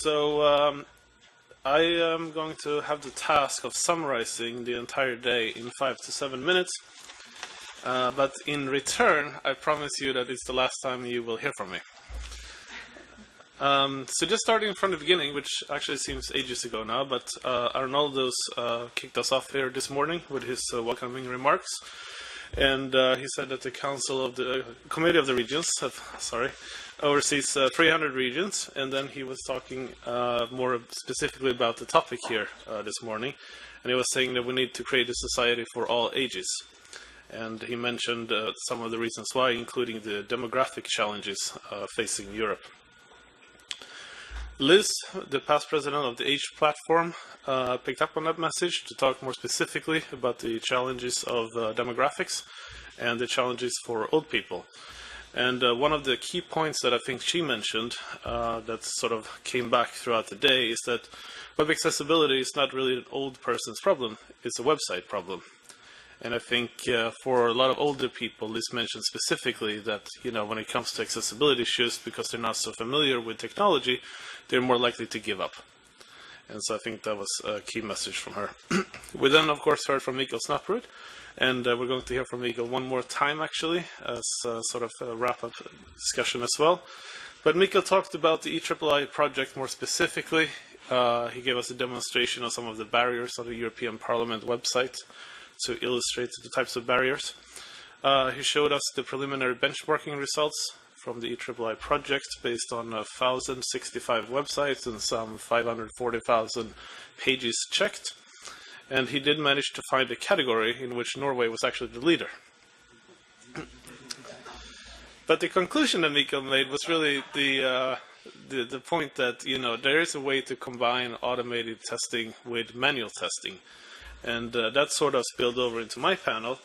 I am going to have the task of summarizing the entire day in 5 to 7 minutes. But in return, I promise you that it's the last time you will hear from me. So just starting from the beginning, which actually seems ages ago now, but Arnoldo's kicked us off here this morning with his welcoming remarks. And he said that the Council of the Committee of the Regions, oversees 300 regions, and then he was talking more specifically about the topic here this morning, and he was saying that we need to create a society for all ages. And he mentioned some of the reasons why, including the demographic challenges facing Europe. Liz, the past president of the Age Platform, picked up on that message to talk more specifically about the challenges of demographics and the challenges for old people. And one of the key points that I think she mentioned that sort of came back throughout the day is that web accessibility is not really an old person's problem, it's a website problem. And I think for a lot of older people, Liz mentioned specifically that, when it comes to accessibility issues, because they're not so familiar with technology, they're more likely to give up. And so I think that was a key message from her. We then, of course, heard from Mikael Snapperud, and we're going to hear from Mikael one more time, actually, as sort of a wrap-up discussion as well. But Mikael talked about the EIII project more specifically. He gave us a demonstration of some of the barriers on the European Parliament website to illustrate the types of barriers. He showed us the preliminary benchmarking results from the EIII project based on 1,065 websites and some 540,000 pages checked. And he did manage to find a category in which Norway was actually the leader. But the conclusion that Mikael made was really the point that, there is a way to combine automated testing with manual testing. And that sort of spilled over into my panel.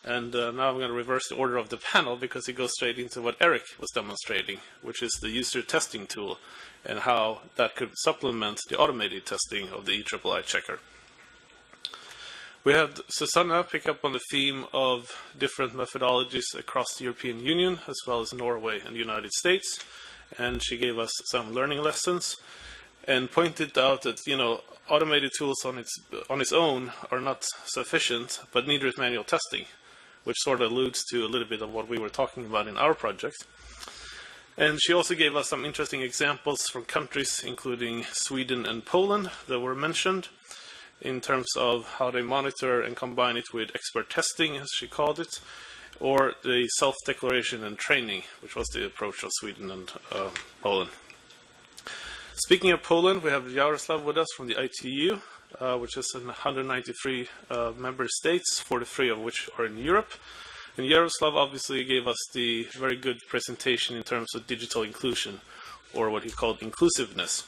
And now I'm going to reverse the order of the panel because it goes straight into what Eric was demonstrating, which is the user testing tool and how that could supplement the automated testing of the EIII checker. We had Susanna pick up on the theme of different methodologies across the European Union, as well as Norway and the United States. And she gave us some learning lessons and pointed out that, automated tools on its own are not sufficient, but neither is manual testing, which sort of alludes to a little bit of what we were talking about in our project. And she also gave us some interesting examples from countries, including Sweden and Poland, that were mentioned, in terms of how they monitor and combine it with expert testing, as she called it, or the self-declaration and training, which was the approach of Sweden and Poland. Speaking of Poland, we have Jaroslav with us from the EIII, which is in 193 member states, 43 of which are in Europe. And Jaroslav obviously gave us the very good presentation in terms of digital inclusion, or what he called inclusiveness.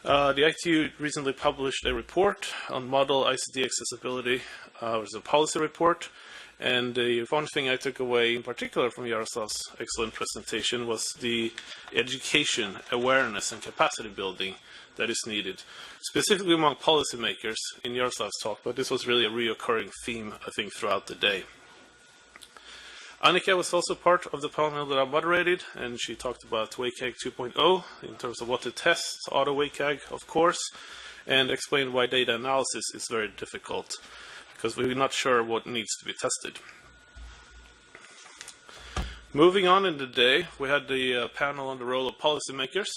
The EIII recently published a report on model ICT accessibility. It was a policy report. And the one thing I took away in particular from Jaroslav's excellent presentation was the education, awareness, and capacity building that is needed, specifically among policymakers in Jaroslav's talk, but this was really a reoccurring theme, I think, throughout the day. Annika was also part of the panel that I moderated, and she talked about WCAG 2.0 in terms of what to test, auto WCAG, of course, and explained why data analysis is very difficult, because we're not sure what needs to be tested. Moving on in the day, we had the panel on the role of policymakers,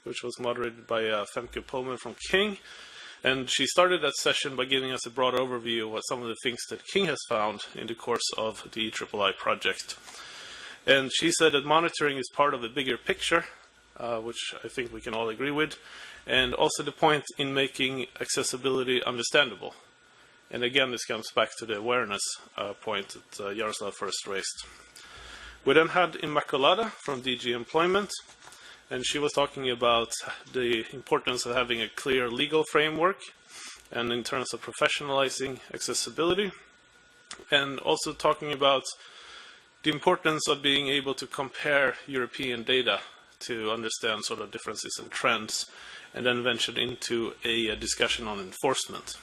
which was moderated by Femke Pullman from King. And she started that session by giving us a broad overview of what some of the things that King has found in the course of the EIII project. And she said that monitoring is part of a bigger picture, which I think we can all agree with, and also the point in making accessibility understandable. And again, this comes back to the awareness point that Jaroslav first raised. We then had Immaculada from DG Employment, and she was talking about the importance of having a clear legal framework and in terms of professionalizing accessibility, and also talking about the importance of being able to compare European data to understand sort of differences and trends, and then ventured into a discussion on enforcement.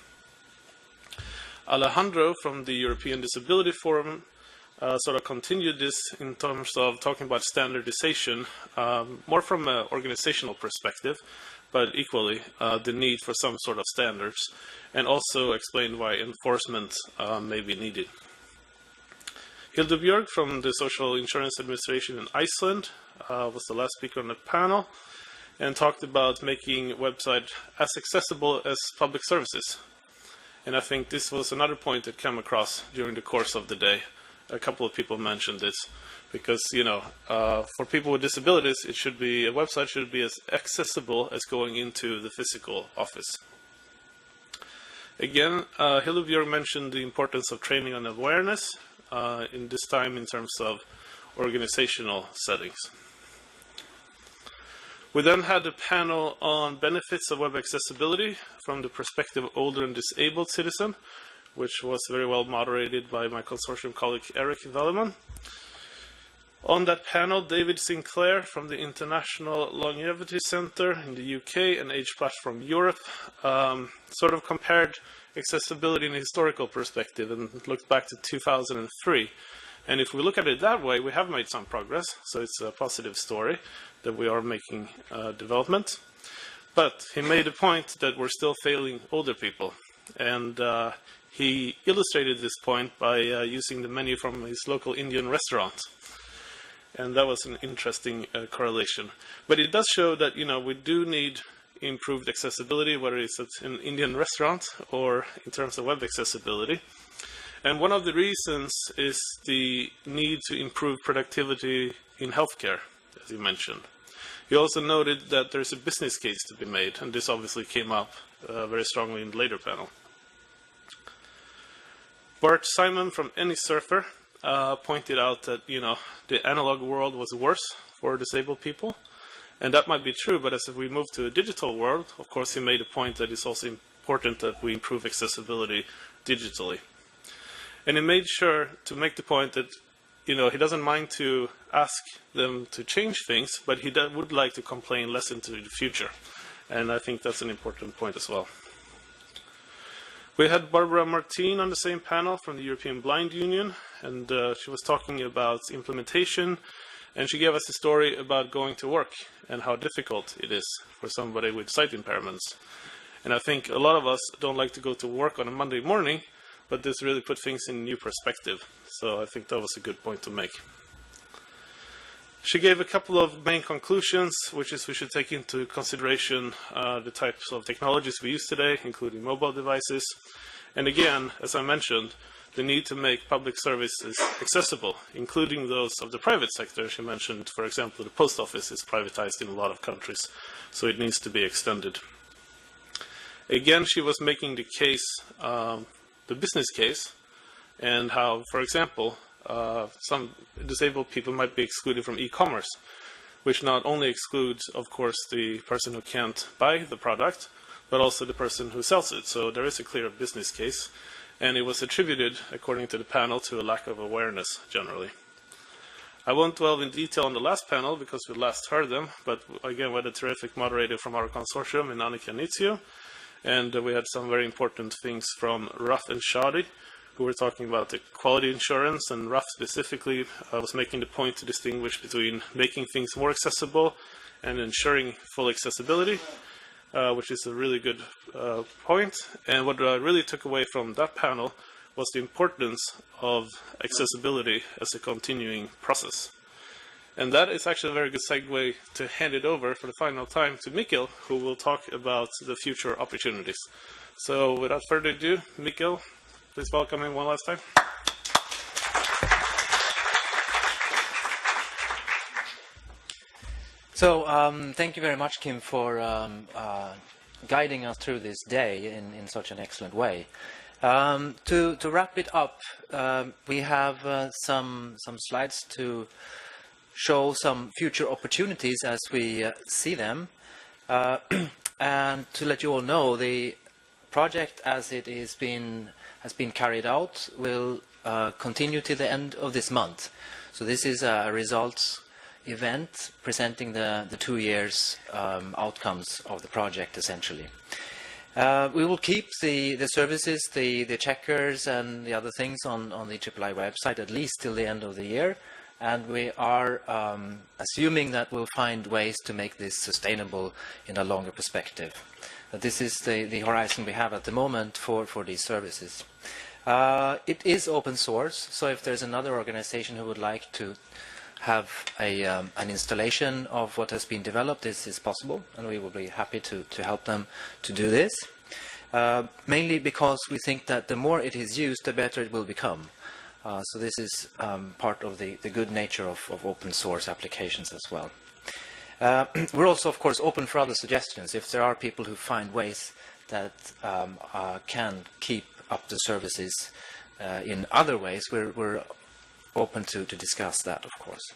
Alejandro from the European Disability Forum sort of continued this in terms of talking about standardization, more from an organizational perspective, but equally the need for some sort of standards, and also explained why enforcement may be needed. Hilde Björk from the Social Insurance Administration in Iceland was the last speaker on the panel, and talked about making website as accessible as public services. And I think this was another point that came across during the course of the day. A couple of people mentioned this, because for people with disabilities, a website should be as accessible as going into the physical office. Again, Hilde Björk mentioned the importance of training and awareness in this time in terms of organizational settings. We then had a panel on benefits of web accessibility from the perspective of older and disabled citizen, which was very well moderated by my consortium colleague Eric Velleman. On that panel, David Sinclair from the International Longevity Centre in the UK and Age Platform Europe sort of compared accessibility in a historical perspective and looked back to 2003. And if we look at it that way, we have made some progress, so it's a positive story that we are making development. But he made a point that we're still failing older people. And he illustrated this point by using the menu from his local Indian restaurant. And that was an interesting correlation. But it does show that, we do need improved accessibility, whether it's at an Indian restaurant or in terms of web accessibility. And one of the reasons is the need to improve productivity in healthcare, as you mentioned. He also noted that there's a business case to be made, and this obviously came up very strongly in the later panel. Bart Simon from Any Surfer pointed out that, the analog world was worse for disabled people. And that might be true, but as we move to a digital world, of course, he made a point that it's also important that we improve accessibility digitally. And he made sure to make the point that, he doesn't mind to ask them to change things, but he would like to complain less into the future. And I think that's an important point as well. We had Barbara Martin on the same panel from the European Blind Union, and she was talking about implementation, and she gave us a story about going to work and how difficult it is for somebody with sight impairments. And I think a lot of us don't like to go to work on a Monday morning, but this really put things in a new perspective. So I think that was a good point to make. She gave a couple of main conclusions, which is we should take into consideration the types of technologies we use today, including mobile devices. And again, as I mentioned, the need to make public services accessible, including those of the private sector. She mentioned, for example, the post office is privatized in a lot of countries, so it needs to be extended. Again, she was making the case, the business case, and how, for example, some disabled people might be excluded from e-commerce, which not only excludes, of course, the person who can't buy the product, but also the person who sells it. So there is a clear business case, and it was attributed, according to the panel, to a lack of awareness generally. I won't dwell in detail on the last panel because we last heard them, but again, we had a terrific moderator from our consortium in Annika Nizio, and we had some very important things from Ruff and Shadi, who were talking about the quality insurance, and Ruff specifically was making the point to distinguish between making things more accessible and ensuring full accessibility, which is a really good point. And what I really took away from that panel was the importance of accessibility as a continuing process. And that is actually a very good segue to hand it over for the final time to Mikkel, who will talk about the future opportunities. So without further ado, Mikkel, please welcome him one last time. So thank you very much, Kim, for guiding us through this day in such an excellent way. To wrap it up, we have some slides to show some future opportunities as we see them. And to let you all know, the project as it has been carried out will continue to the end of this month. So this is a results event presenting the 2 years outcomes of the project essentially. We will keep the services, the checkers and the other things on the EIII website at least till the end of the year. And we are assuming that we'll find ways to make this sustainable in a longer perspective. This is the horizon we have at the moment for these services. It is open source, so if there's another organization who would like to have an installation of what has been developed, this is possible, and we will be happy to help them to do this. Mainly because we think that the more it is used, the better it will become. So this is part of the good nature of open source applications as well. We're also, of course, open for other suggestions. If there are people who find ways that can keep up the services in other ways, we're open to discuss that, of course.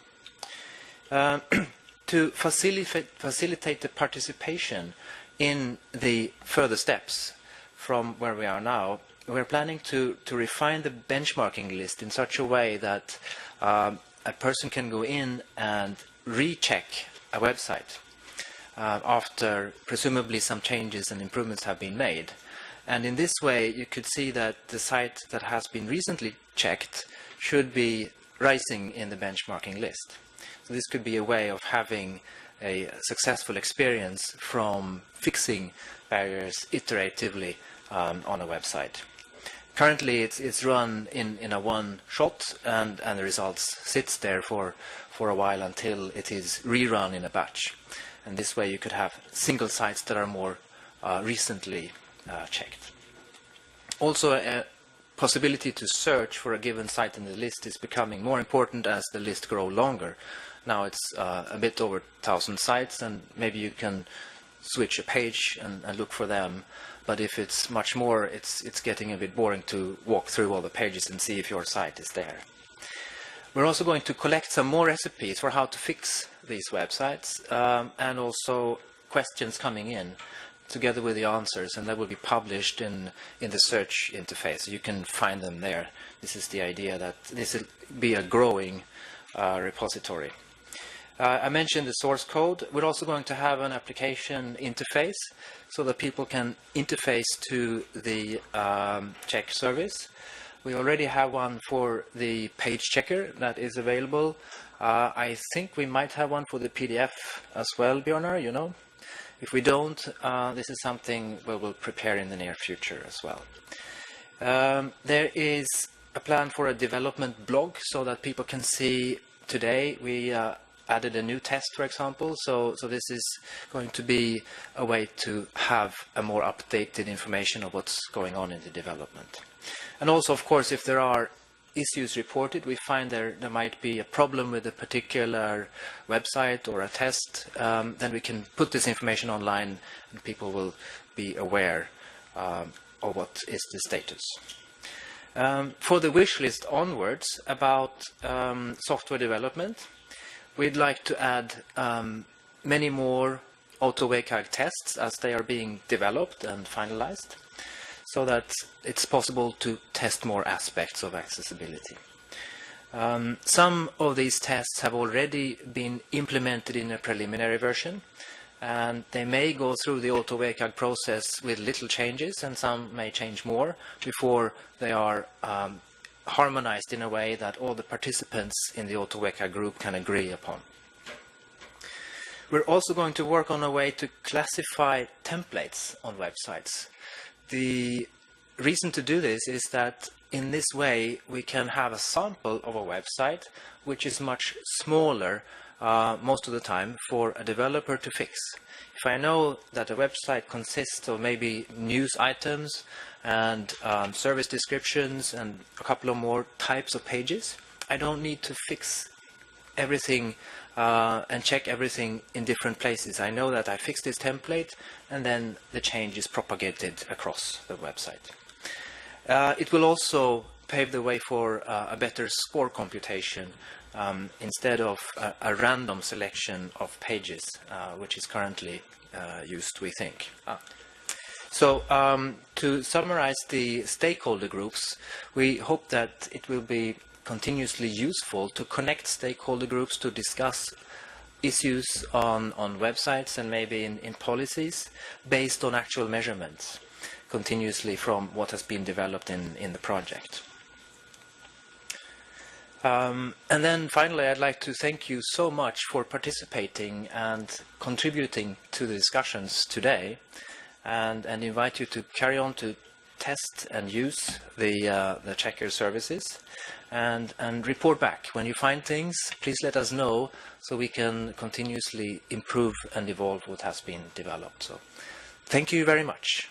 To facilitate the participation in the further steps from where we are now, we're planning to refine the benchmarking list in such a way that a person can go in and recheck a website after presumably some changes and improvements have been made. And in this way, you could see that the site that has been recently checked should be rising in the benchmarking list. So this could be a way of having a successful experience from fixing barriers iteratively on a website. Currently, it's run in a one shot, and the results sits there for a while until it is rerun in a batch. And this way you could have single sites that are more recently checked. Also, a possibility to search for a given site in the list is becoming more important as the list grows longer. Now it's a bit over 1,000 sites, and maybe you can switch a page and look for them. But if it's much more, it's getting a bit boring to walk through all the pages and see if your site is there. We're also going to collect some more recipes for how to fix these websites, and also questions coming in together with the answers, and that will be published in the search interface. You can find them there. This is the idea, that this will be a growing repository. I mentioned the source code. We're also going to have an application interface so that people can interface to the check service. We already have one for the page checker that is available. I think we might have one for the PDF as well, Björnar, you know. If we don't, this is something we will prepare in the near future as well. There is a plan for a development blog so that people can see. Today we added a new test, for example, so this is going to be a way to have a more updated information of what's going on in the development. And also, of course, if there are issues reported, we find there might be a problem with a particular website or a test, then we can put this information online and people will be aware of what is the status. For the wish list onwards about software development, we'd like to add many more AutoWCAG tests as they are being developed and finalized, so that it's possible to test more aspects of accessibility. Some of these tests have already been implemented in a preliminary version, and they may go through the AutoWCAG process with little changes, and some may change more before they are harmonized in a way that all the participants in the AutoWCAG group can agree upon. We're also going to work on a way to classify templates on websites. The reason to do this is that in this way we can have a sample of a website which is much smaller most of the time for a developer to fix. If I know that a website consists of maybe news items and service descriptions and a couple of more types of pages, I don't need to fix everything and check everything in different places. I know that I fixed this template and then the change is propagated across the website. It will also pave the way for a better score computation instead of a random selection of pages, which is currently used, we think. So to summarize the stakeholder groups, we hope that it will be continuously useful to connect stakeholder groups to discuss issues on websites and maybe in policies based on actual measurements. continuously from what has been developed in the project. And then finally, I'd like to thank you so much for participating and contributing to the discussions today, and invite you to carry on to test and use the checker services, and report back. When you find things, please let us know so we can continuously improve and evolve what has been developed. So thank you very much.